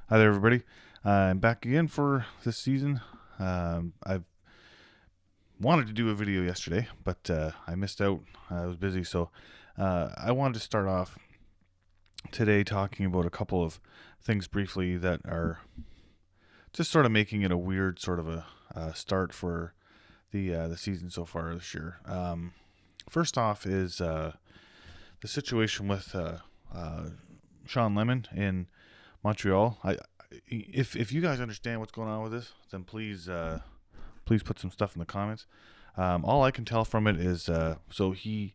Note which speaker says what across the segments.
Speaker 1: Hi there, everybody. I'm back again for this season. I've wanted to do a video yesterday, but I missed out. I was busy, so I wanted to start off today talking about a couple of things briefly that are just sort of making it a weird sort of a start for the season so far this year. First off is the situation with Sean Lemon in Montreal. If you guys understand what's going on with this, then please put some stuff in the comments. All I can tell from it is so he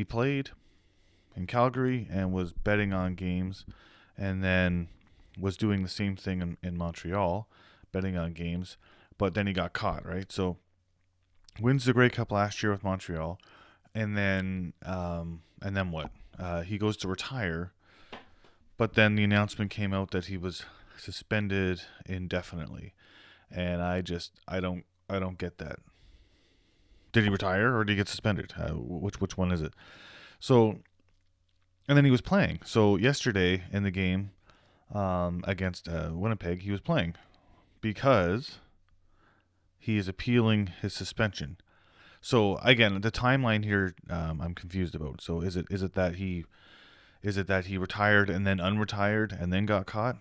Speaker 1: played in Calgary and was betting on games, and then was doing the same thing in Montreal, betting on games, but then he got caught, right? So wins the Grey Cup last year with Montreal, and then what? He goes to retire, but then the announcement came out that he was suspended indefinitely, and I don't get that. Did he retire or did he get suspended? Which one is it? So, and then he was playing. So yesterday in the game against Winnipeg, he was playing because he is appealing his suspension. So again, the timeline here, I'm confused about. So is it that he retired and then unretired and then got caught?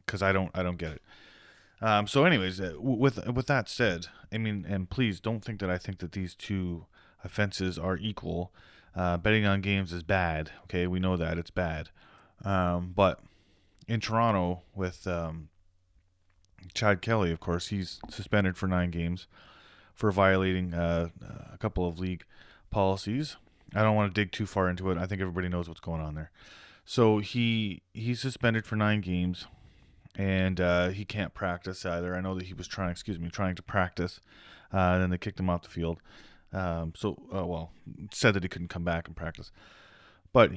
Speaker 1: Because I don't get it. So, anyways, with that said, I mean, and please don't think that I think that these two offenses are equal. Betting on games is bad. Okay, we know that it's bad. But in Toronto with Chad Kelly, of course, he's suspended for 9 games for violating a couple of league policies. I don't want to dig too far into it. I think everybody knows what's going on there. So he's suspended for 9 games, and he can't practice either. I know that he was trying to practice. Then they kicked him off the field. Said that he couldn't come back and practice. But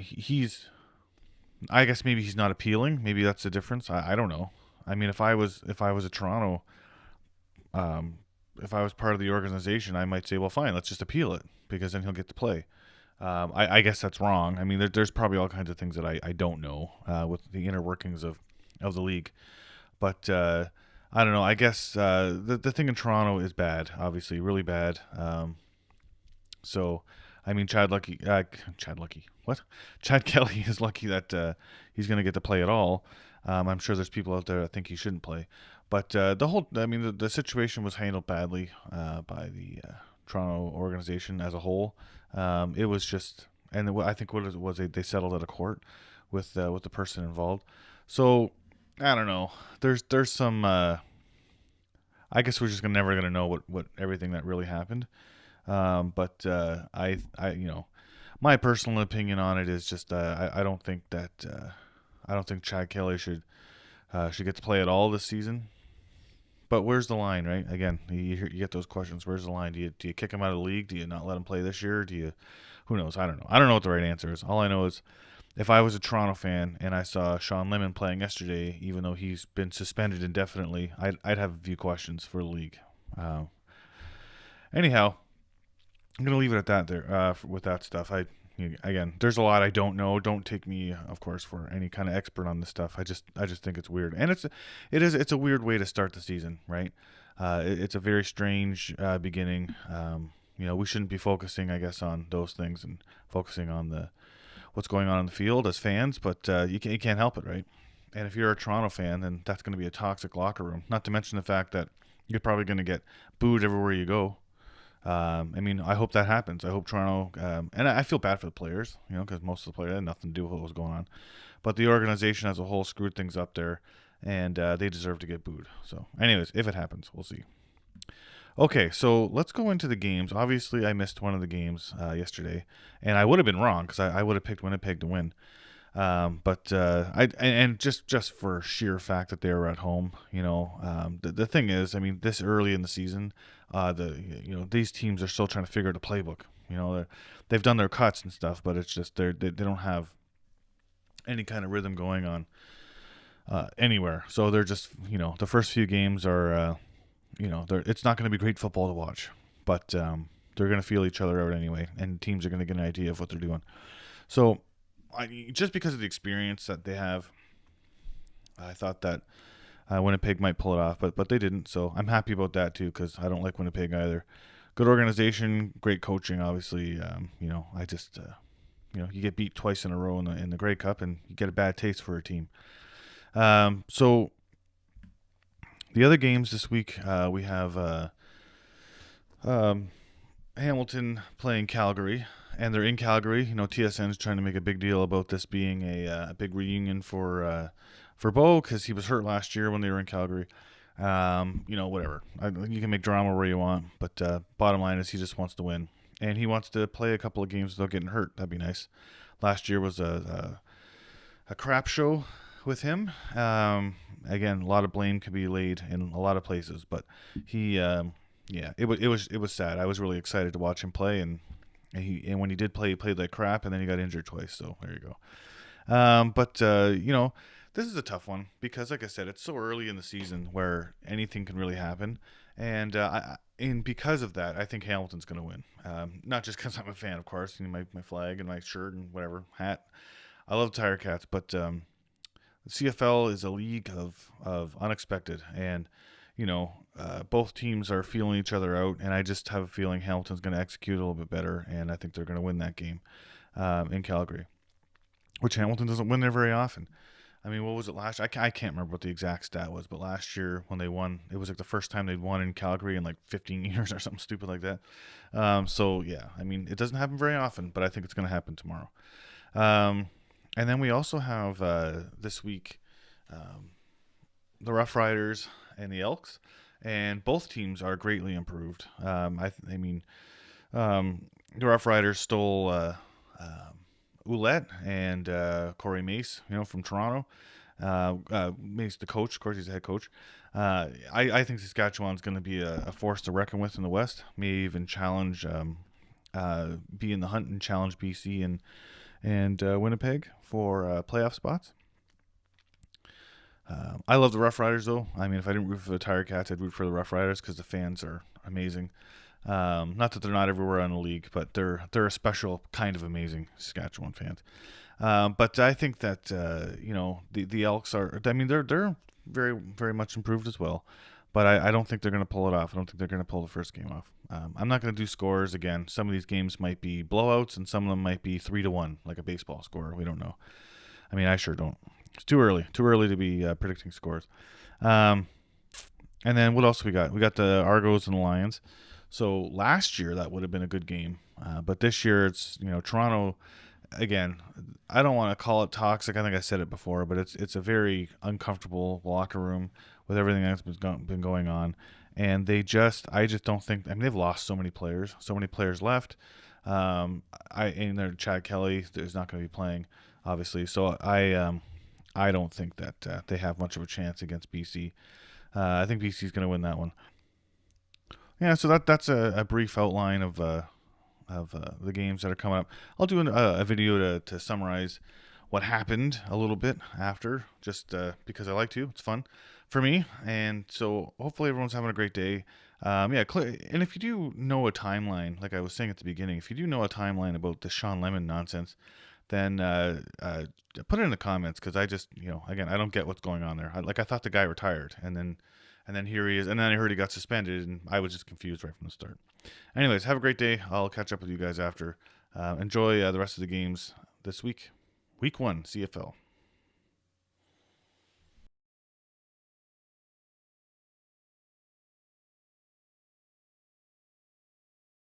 Speaker 1: I guess maybe he's not appealing. Maybe that's the difference. I don't know. I mean, if I was a Toronto, if I was part of the organization, I might say, well, fine, let's just appeal it because then he'll get to play. I guess that's wrong. I mean, there's probably all kinds of things that I don't know with the inner workings of the league. But I don't know. I guess the thing in Toronto is bad, obviously, really bad. So, I mean, what? Chad Kelly is lucky that he's going to get to play at all. I'm sure there's people out there that think he shouldn't play. But the situation was handled badly by the Toronto organization as a whole. It was just, and I think what it was, they settled at a court with the person involved. So I don't know. There's some. I guess we're just never gonna know what everything that really happened. But my personal opinion on it is just I don't think that I don't think Chad Kelly should get to play at all this season. But where's the line, right? Again, you get those questions. Where's the line? Do you kick him out of the league? Do you not let him play this year? Who knows? I don't know. I don't know what the right answer is. All I know is if I was a Toronto fan and I saw Sean Lemon playing yesterday, even though he's been suspended indefinitely, I'd have a few questions for the league. Anyhow, I'm gonna leave it at that there with that stuff. Again, there's a lot I don't know. Don't take me, of course, for any kind of expert on this stuff. I just think it's weird, and it's a weird way to start the season, right? It's a very strange beginning. We shouldn't be focusing, I guess, on those things and focusing on what's going on in the field as fans, but you can't help it, right? And if you're a Toronto fan, then that's going to be a toxic locker room. Not to mention the fact that you're probably going to get booed everywhere you go. I hope that happens. I hope Toronto, and I feel bad for the players, because most of the players had nothing to do with what was going on. But the organization as a whole screwed things up there, and they deserve to get booed. So, anyways, if it happens, we'll see. Okay, so let's go into the games. Obviously, I missed one of the games yesterday, and I would have been wrong because I would have picked Winnipeg to win. But just for sheer fact that they were at home, the thing is, I mean, this early in the season, these teams are still trying to figure out a playbook. They've done their cuts and stuff, but it's just they don't have any kind of rhythm going on anywhere. So they're just the first few games are it's not going to be great football to watch, but they're going to feel each other out anyway, and teams are going to get an idea of what they're doing. So just because of the experience that they have, I thought that Winnipeg might pull it off, but they didn't. So I'm happy about that too, because I don't like Winnipeg either. Good organization, great coaching, obviously. I just you get beat twice in a row in the Grey Cup, and you get a bad taste for a team. So the other games this week, we have um, Hamilton playing Calgary, and they're in Calgary. TSN's trying to make a big deal about this being a big reunion for Bo, because he was hurt last year when they were in Calgary. Whatever. You can make drama where you want, but bottom line is he just wants to win, and he wants to play a couple of games without getting hurt. That'd be nice. Last year was a crap show with him. Again, a lot of blame could be laid in a lot of places, but he, it was sad. I was really excited to watch him play, and when he did play, he played like crap, and then he got injured twice. So there you go. This is a tough one because, like I said, it's so early in the season where anything can really happen, and because of that, I think Hamilton's going to win. Not just because I'm a fan, of course. My flag and my shirt and whatever hat. I love Tiger Cats, but the CFL is a league of unexpected, and both teams are feeling each other out, and I just have a feeling Hamilton's going to execute a little bit better, and I think they're going to win that game in Calgary, which Hamilton doesn't win there very often. I mean, what was it last year? I can't remember what the exact stat was, but last year when they won, it was like the first time they'd won in Calgary in like 15 years or something stupid like that. I mean, it doesn't happen very often, but I think it's going to happen tomorrow. And then we also have this week the Rough Riders and the Elks, and both teams are greatly improved. The Rough Riders stole Ouellette and Corey Mace, from Toronto. Mace, the coach, of course, he's the head coach. I think Saskatchewan's going to be a force to reckon with in the West. May even challenge, be in the hunt and challenge BC and Winnipeg for playoff spots. I love the Rough Riders, though. I mean, if I didn't root for the Tiger Cats, I'd root for the Rough Riders because the fans are amazing. Not that they're not everywhere in the league, but they're a special kind of amazing, Saskatchewan fans. But I think that the Elks are. I mean, they're very very much improved as well. But I don't think they're going to pull it off. I don't think they're going to pull the first game off. I'm not going to do scores again. Some of these games might be blowouts, and some of them might be 3-1, like a baseball score. We don't know. I mean, I sure don't. It's too early. Too early to be predicting scores. And then what else we got? We got the Argos and the Lions. So last year that would have been a good game, but this year it's Toronto. Again, I don't want to call it toxic. I think I said it before, but it's a very uncomfortable locker room with everything that's been going on, and I just don't think. I mean, they've lost so many players left. Their Chad Kelly is not going to be playing, obviously. So I don't think that they have much of a chance against BC. I think BC is going to win that one. Yeah, so that's a brief outline of the games that are coming up. I'll do a video to summarize what happened a little bit after, just because I like to. It's fun for me, and so hopefully everyone's having a great day. And if you do know a timeline, like I was saying at the beginning, if you do know a timeline about the Sean Lemon nonsense, then put it in the comments, because I just, again, I don't get what's going on there. I thought the guy retired, and then here he is, and then I heard he got suspended, and I was just confused right from the start. Anyways, have a great day. I'll catch up with you guys after. Enjoy the rest of the games this week. Week 1, CFL.